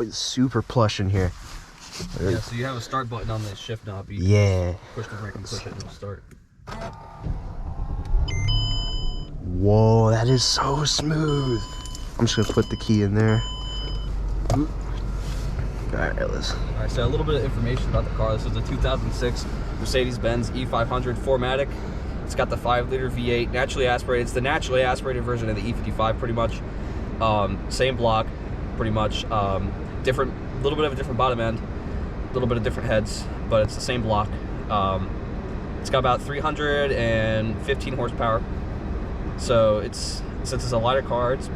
it's super plush in here. Yeah, so you have a start button on the shift knob. You push the brake and push it and it'll start. Whoa, that is so smooth. I'm just gonna put the key in there. Alright, Alright, so a little bit of information about the car. This is a 2006 Mercedes-Benz E500 4Matic. It's got the 5-liter V8, naturally aspirated. It's the naturally aspirated version of the E55, pretty much. Same block, pretty much. Different, little bit of a different bottom end, a little bit of different heads, but it's the same block. It's got about 315 horsepower. So since it's a lighter car, it's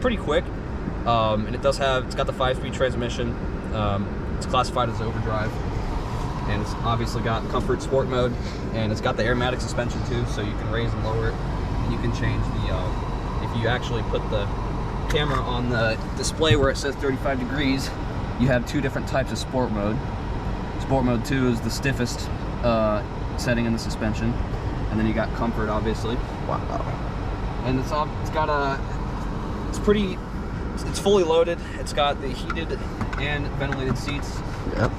pretty quick. And it's got the 5-speed transmission. It's classified as overdrive. And it's obviously got comfort sport mode, and it's got the aromatic suspension too, so you can raise and lower it, and you can change the if you actually put the camera on the display where it says 35 degrees, you have 2 different types of sport mode. Sport mode 2 is the stiffest setting in the suspension, and then you got comfort, obviously. wow. And it's fully loaded. It's got the heated and ventilated seats,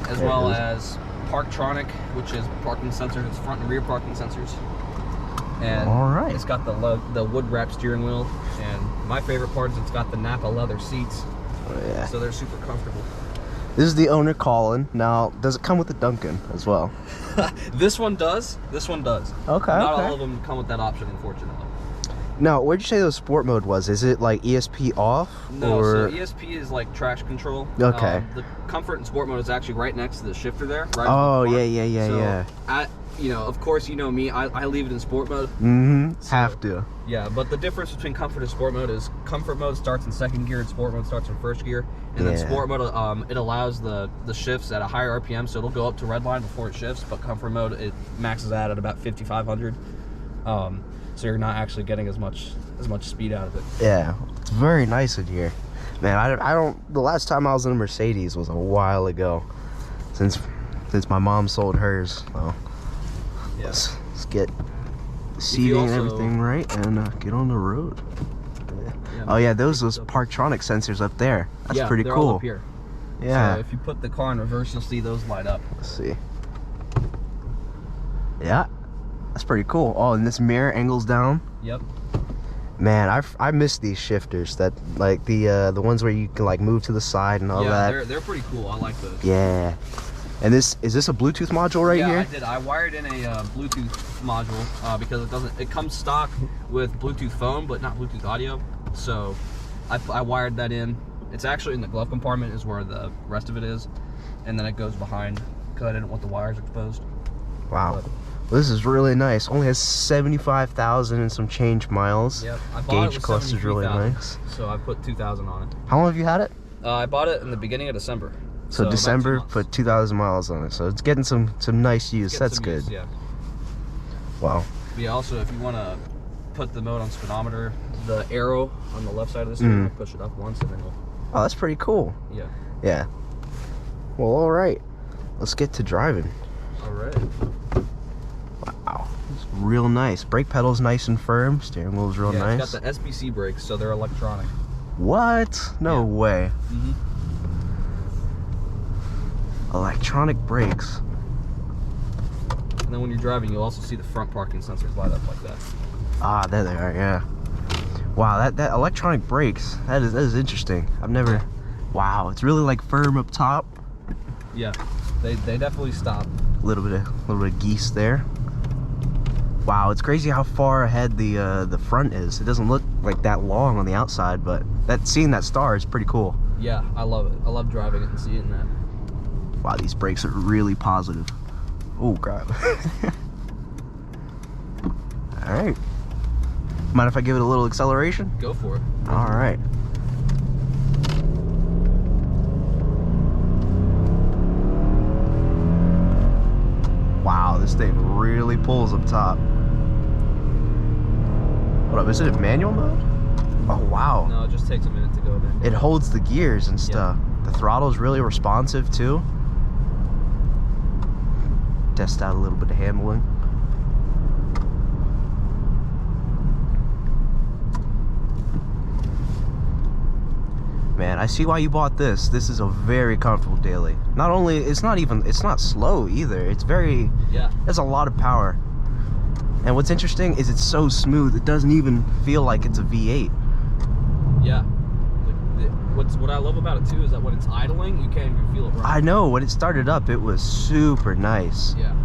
as well as Parktronic, which is parking sensors. It's front and rear parking sensors. And it's got the wood wrap steering wheel. And my favorite part is it's got the Napa leather seats. So they're super comfortable. This is the owner, Collin. Now, does it come with the Duncan as well? This one does. This one does. Okay. Not all of them come with that option, unfortunately. Now, where'd you say the sport mode was? Is it like ESP off? No, or? so ESP is like traction control. Okay. The comfort and sport mode is actually right next to the shifter there. Right Yeah. You know, of course, you know me, I leave it in sport mode. So, have to. Yeah, but the difference between comfort and sport mode is comfort mode starts in 2nd gear and sport mode starts in 1st gear. And then sport mode, it allows the shifts at a higher RPM, so it'll go up to red line before it shifts, but comfort mode, it maxes out at about 5,500. So you're not actually getting as much speed out of it. Yeah, it's very nice in here. Man, I don't, the last time I was in a Mercedes was a while ago, since my mom sold hers. Well, let's get seating and everything right and get on the road. Oh yeah, those Parktronic sensors up there. That's pretty cool. All up here. Yeah. So if you put the car in reverse, you'll see those light up. Let's see. Yeah, that's pretty cool. Oh, and this mirror angles down. Yep. Man, I miss these shifters. That like the ones where you can like move to the side and all that. Yeah, they're pretty cool. I like those. Yeah. And is this a Bluetooth module right here? Yeah, I wired in a Bluetooth module because it comes stock with Bluetooth phone, but not Bluetooth audio. So I wired that in. It's actually in the glove compartment is where the rest of it is, and then it goes behind because I didn't want the wires exposed. Wow. Well, this is really nice. Only has 75,000 and some change miles. Yep. I bought Gauge cluster's really nice. So I put 2,000 on it. How long have you had it? I bought it in the beginning of December. So December, put 2,000 miles on it. So it's getting some nice use. That's good. Yeah. Wow. Yeah. Also, if you want to put the mode on speedometer, the arrow on the left side of the steering, push it up once, and then you'll. Oh, that's pretty cool. Yeah. Yeah. Well, all right. Let's get to driving. All right. Wow. It's real nice. Brake pedal's nice and firm. Steering wheel's real nice. It's got the SBC brakes, so they're electronic. What? No way. Electronic brakes. And then when you're driving, you'll also see the front parking sensors light up like that. Ah, there they are. Yeah. Wow, that electronic brakes. That is interesting. I've never. Wow, it's really like firm up top. Yeah, they definitely stop. A little bit of geese there. Wow, it's crazy how far ahead the front is. It doesn't look like that long on the outside, but seeing that star is pretty cool. Yeah, I love it. I love driving it and seeing that. Wow, these brakes are really positive. Oh god. All right. Mind if I give it a little acceleration? Go for it. All right. Wow, this thing really pulls up top. Hold up, is it in manual mode? Oh wow. No, it just takes a minute to go there. It holds the gears and stuff. The throttle's really responsive too. Test out a little bit of handling. Man, I see why you bought this. This is a very comfortable daily. Not only, it's not slow either. It's very, there's a lot of power. And what's interesting is it's so smooth, it doesn't even feel like it's a V8. Yeah. What I love about it too is that when it's idling, you can't even feel it running. I know, when it started up, it was super nice. Yeah.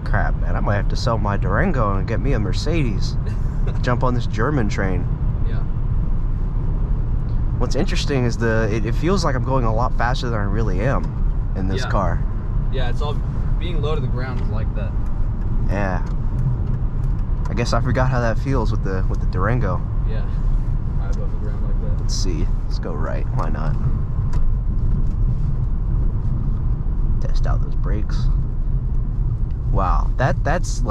Crap, man, I might have to sell my Durango and get me a Mercedes. Jump on this German train. Yeah. What's interesting is it feels like I'm going a lot faster than I really am in this car. Yeah, it's all being low to the ground is like that. Yeah. I guess I forgot how that feels with the Durango. Yeah. High above the ground like that. Let's see. Let's go right. Why not? Test out those brakes. Wow, that's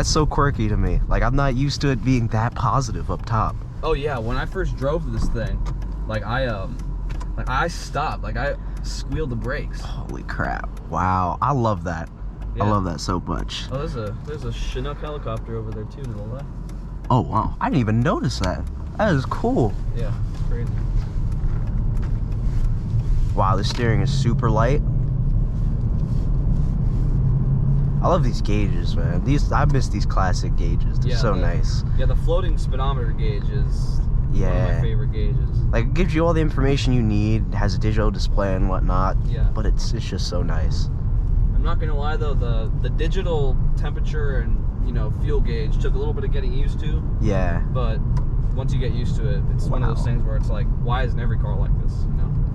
so quirky to me. Like, I'm not used to it being that positive up top. Oh yeah, when I first drove this thing, like I stopped, like I squealed the brakes. Holy crap! Wow, I love that. Yeah. I love that so much. Oh, there's a Chinook helicopter over there too to the left. Oh wow, I didn't even notice that. That is cool. Yeah, it's crazy. Wow, the steering is super light. I love these gauges, man. I miss these classic gauges. They're so nice. Yeah, the floating speedometer gauge is one of my favorite gauges. Like, it gives you all the information you need. It has a digital display and whatnot. Yeah. But it's just so nice. I'm not gonna lie though, the digital temperature and fuel gauge took a little bit of getting used to. Yeah. But once you get used to it, it's one of those things where it's like, why isn't every car like this?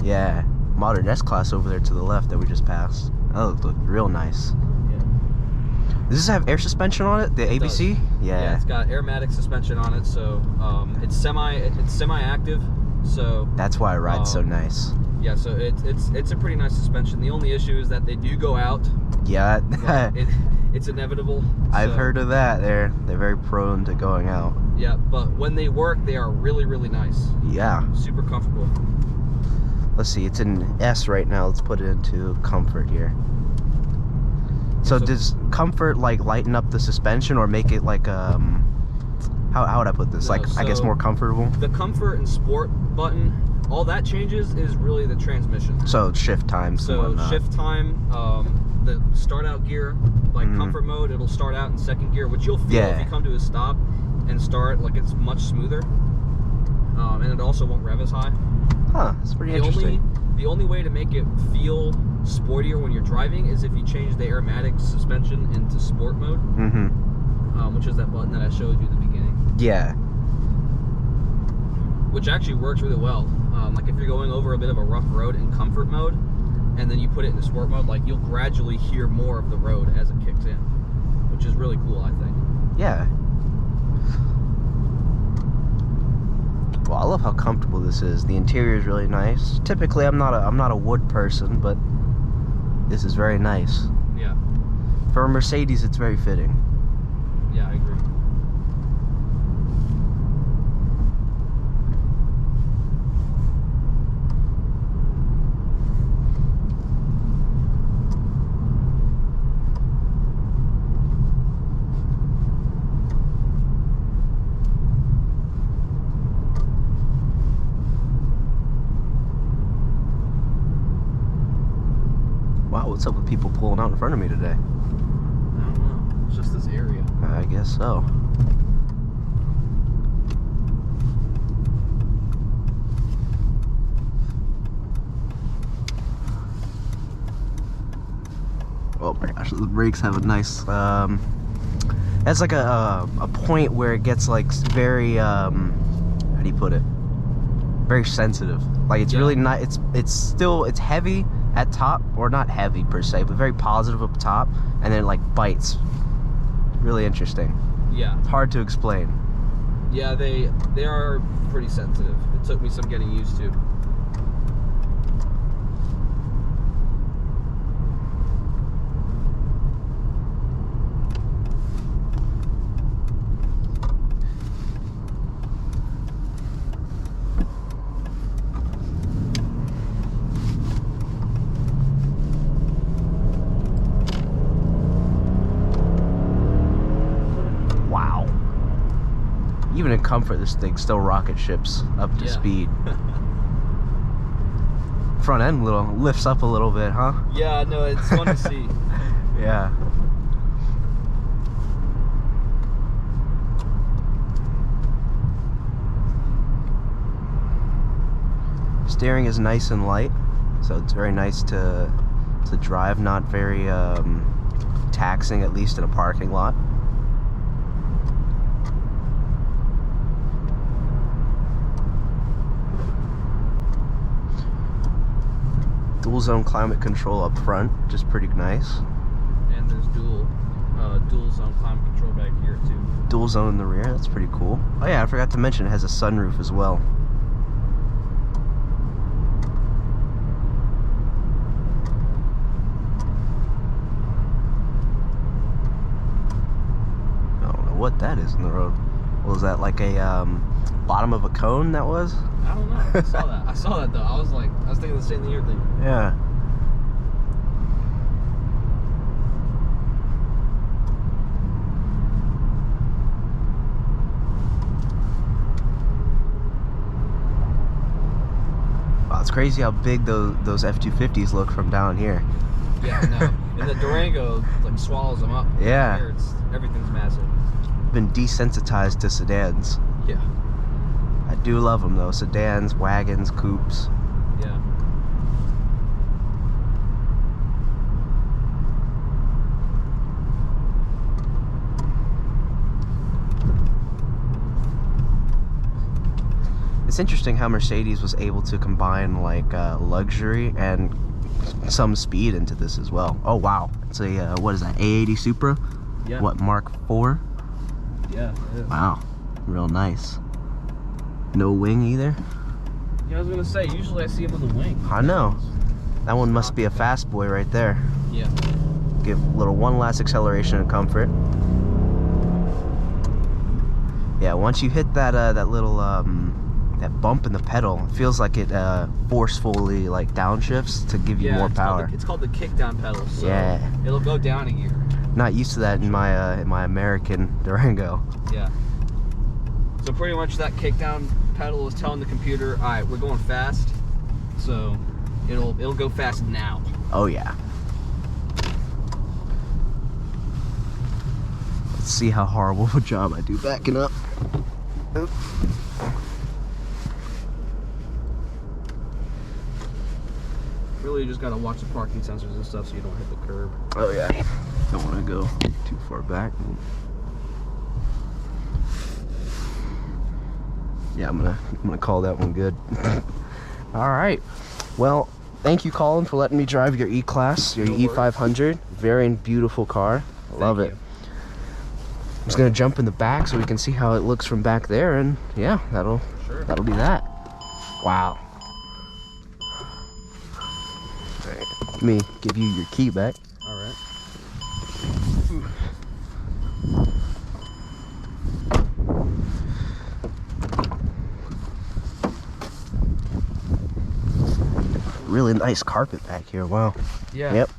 Yeah. Modern S-Class over there to the left that we just passed. That looked real nice. Does this have air suspension on it? The ABC? Yeah, it's got Aromatic Suspension on it, so it's semi-active. So that's why it rides so nice. Yeah, so it's a pretty nice suspension. The only issue is that they do go out. Yeah, it's inevitable. I've heard of that. They're very prone to going out. Yeah, but when they work, they are really, really nice. Yeah. Super comfortable. Let's see, it's in S right now. Let's put it into comfort here. So does comfort like lighten up the suspension or make it like how would I put this? No, I guess more comfortable. The comfort and sport button, all that changes is really the transmission. So shift times. So shift time, the start out gear, like comfort mode, it'll start out in second gear, which you'll feel if you come to a stop and start, like it's much smoother. And it also won't rev as high. Huh, that's pretty interesting. The only way to make it feel sportier when you're driving is if you change the Aromatic Suspension into sport mode, which is that button that I showed you at the beginning. Yeah. Which actually works really well. Like if you're going over a bit of a rough road in comfort mode, and then you put it into sport mode, like you'll gradually hear more of the road as it kicks in, which is really cool, I think. Yeah. Well, I love how comfortable this is. The interior is really nice. Typically, I'm not a wood person, but this is very nice. Yeah. For a Mercedes, it's very fitting. Yeah, I agree. Wow, what's up with people pulling out in front of me today? I don't know. It's just this area. I guess so. Oh my gosh, the brakes have a nice, that's like a point where it gets like very, how do you put it? Very sensitive. Like it's really not, it's heavy at top, or not heavy per se, but very positive up top, and then it like bites. Really interesting. Yeah. It's hard to explain. Yeah, they are pretty sensitive. It took me some getting used to. Even in comfort, this thing still rocket ships up to speed. front end lifts up a little bit, huh? Yeah, no, it's fun to see. Yeah. Steering is nice and light, so it's very nice to drive, not very taxing, at least in a parking lot. Dual zone climate control up front, which is pretty nice. And there's dual zone climate control back here too. Dual zone in the rear, that's pretty cool. Oh yeah, I forgot to mention it has a sunroof as well. What that is in the road. Was that like a bottom of a cone that was? I don't know. I saw that. I saw that though. I was thinking the same thing you're thinking. Yeah. Wow, it's crazy how big those F-250s look from down here. Yeah, no. And the Durango like swallows them up. Yeah. Here everything's massive. Been desensitized to sedans. Yeah. I do love them though. Sedans, wagons, coupes. Yeah. It's interesting how Mercedes was able to combine like luxury and some speed into this as well. Oh wow, it's a what is that, A80 Supra? Yeah. What, Mark 4? Yeah, it is. Wow, real nice. No wing either. Yeah, I was gonna say, usually I see him on the wing. I know. That one must be a fast boy right there. Yeah. Give a little one last acceleration and comfort. Yeah, once you hit that that little that bump in the pedal, it feels like it forcefully like downshifts to give you more power. It's called the kickdown pedal. So yeah. It'll go down a gear. Not used to that in my American Durango. Yeah. So pretty much that kickdown pedal is telling the computer, all right, we're going fast, so it'll go fast now. Oh yeah. Let's see how horrible of a job I do backing up. Oop. Really, you just gotta watch the parking sensors and stuff so you don't hit the curb. Oh yeah. Don't want to go too far back. Yeah, I'm gonna call that one good. All right. Well, thank you, Collin, for letting me drive your E-Class, your E500. Very beautiful car. Love it. I'm just gonna jump in the back so we can see how it looks from back there, and yeah, that'll be that. Wow. All right. Let me give you your key back. All right. Really nice carpet back here. Wow. Yeah. Yep.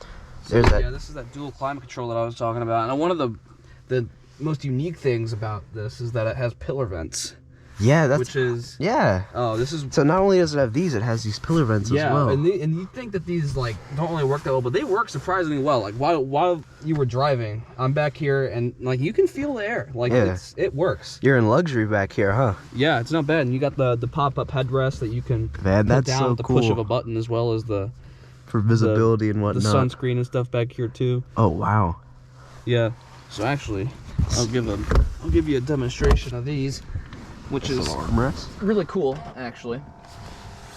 So, There's that. Yeah, this is that dual climate control that I was talking about. And one of the most unique things about this is that it has pillar vents. Yeah, that's which is yeah. Oh, this is so. Not only does it have these, it has these pillar vents as well. and you think that these like don't really work that well, but they work surprisingly well. Like while you were driving, I'm back here and like you can feel the air. Like it works. You're in luxury back here, huh? Yeah, it's not bad. And you got the pop-up headrest that you can put that's down so at the cool. push of a button, as well as the for visibility and whatnot. The sunscreen and stuff back here too. Oh wow. Yeah. So actually, I'll give you a demonstration of these, which is armrest. Really cool actually.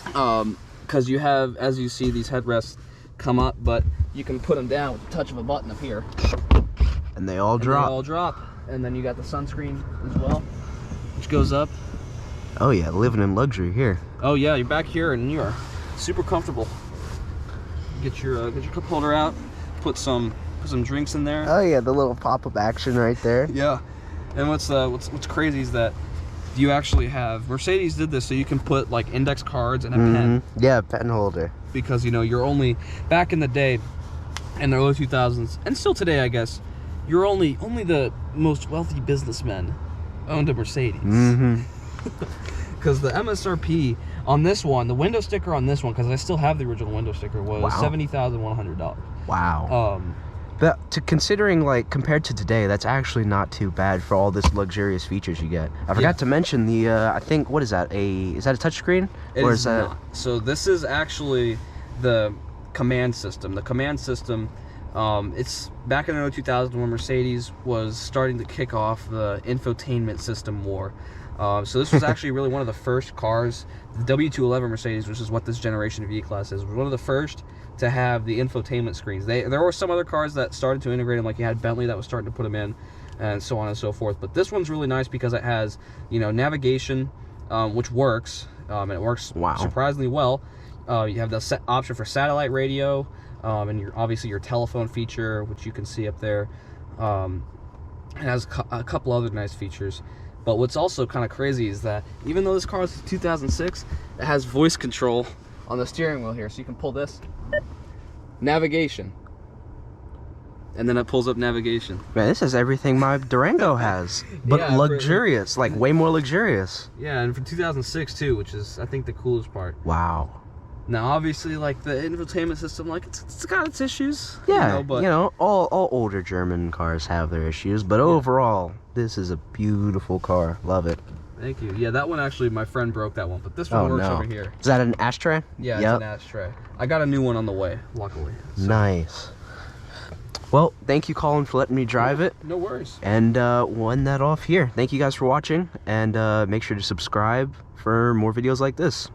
Because you have, as you see, these headrests come up, but you can put them down with the touch of a button up here. And they all drop. They all drop. And then you got the sunscreen as well, which goes up. Oh yeah, living in luxury here. Oh yeah, you're back here and you are super comfortable. Get your cup holder out, put some drinks in there. Oh yeah, the little pop-up action right there. Yeah. And what's crazy is that you actually have, Mercedes did this so you can put like index cards and a pen. Yeah, pen holder. Because you're only, back in the day, in the early 2000s, and still today I guess, you're only the most wealthy businessmen owned a Mercedes. Because the MSRP On this one, the window sticker on this one, because I still have the original window sticker, was $70,100. Wow. But considering, like, compared to today, that's actually not too bad for all this luxurious features you get. I forgot to mention the, I think, what is that? Is that a touchscreen? Or is that not. So this is actually the command system. The command system, it's back in the early 2000s when Mercedes was starting to kick off the infotainment system war. So this was actually really one of the first cars. The W211 Mercedes, which is what this generation of E-Class is, was one of the first to have the infotainment screens. There were some other cars that started to integrate them, like you had Bentley that was starting to put them in, and so on and so forth. But this one's really nice because it has, you know, navigation, which works, and it works surprisingly well. You have the option for satellite radio, and obviously your telephone feature, which you can see up there. It has a couple other nice features. But what's also kind of crazy is that even though this car is 2006, it has voice control on the steering wheel here. So you can pull this, navigation, and then it pulls up navigation. Man, this is everything my Durango has, but yeah, luxurious, like way more luxurious. Yeah, and for 2006 too, which is, I think, the coolest part. Wow. Now, obviously, like, the infotainment system, like, it's got its issues. Yeah, you know, but all older German cars have their issues, but overall, this is a beautiful car. Love it. Thank you. Yeah, that one actually, my friend broke that one, but this one works over here. Is that an ashtray? Yeah, it's an ashtray. I got a new one on the way, luckily. So. Nice. Well, thank you, Collin, for letting me drive it. No worries. And we'll end that off here. Thank you guys for watching, and make sure to subscribe for more videos like this.